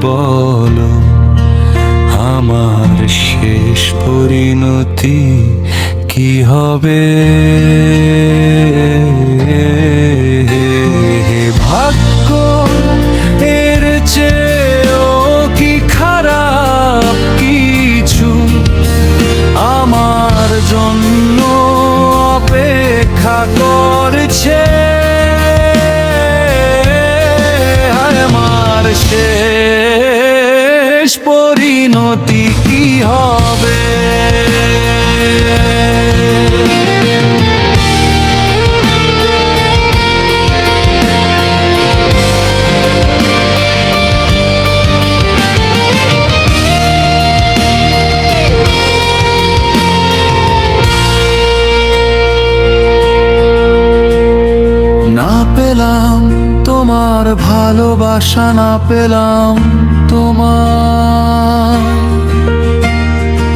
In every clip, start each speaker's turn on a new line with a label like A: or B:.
A: বলো আমার শেষ পরিণতি কি হবে? ভাগ্য এর চেয়েও কি খারাপ কিছু আমার জন্য অপেক্ষা করছে? আমার শেষ পরিণতি কি হবে? না পেলাম তোমার ভালোবাসা, না পেলাম তোমার,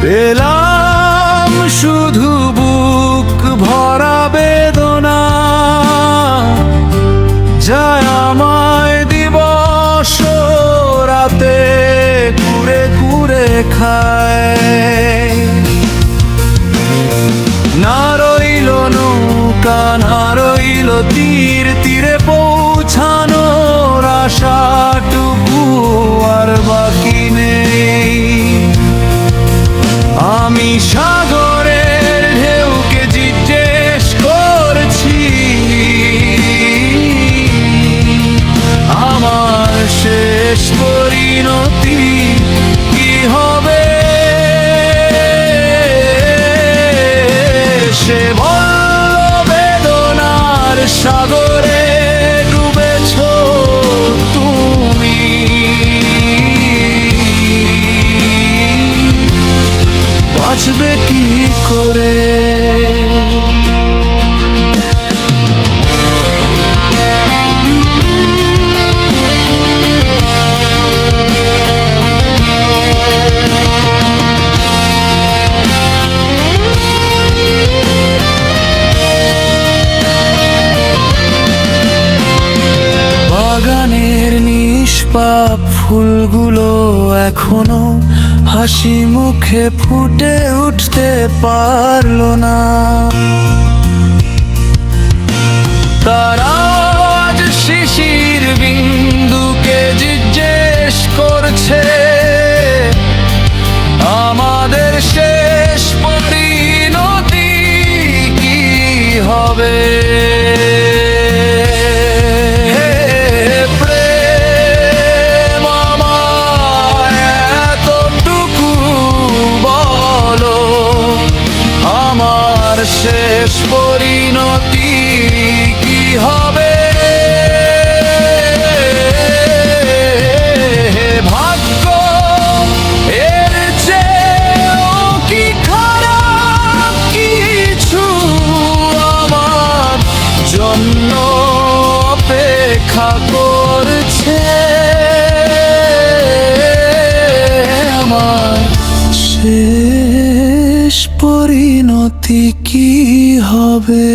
A: পেলাম শুধু বুক ভরা বেদনা, যায় আমায় দিবস রাতে কুরে কুরে খায়। না রইল নৌকা, না রইল তীর, তীরে পৌঁছানোর আশাটুকু আর বাকি নেই। আমি সাগরের ঢেউকে জিজ্ঞেস করছি আমার শেষ পরিণতি কি হবে? সে বলল বেদনার সাগরে ডুবেছ তুমি, বাঁচবে কি করে? বাগানের নিষ্পাপ ফুলগুলো এখনো হাসি মুখে ফুটে উঠতে পারলো না। তারা আজ শিশির বিন্দুকে জিজ্ঞেস করছে আমাদের শেষ পরিণতি কি হবে? শেষ পরিণতি কি হবে? ভাগ্য এর চেয়েও কি খারাপ কিছু আমার জন্য অপেক্ষা করছে? আমার শেষ পরিণতি কি হবে?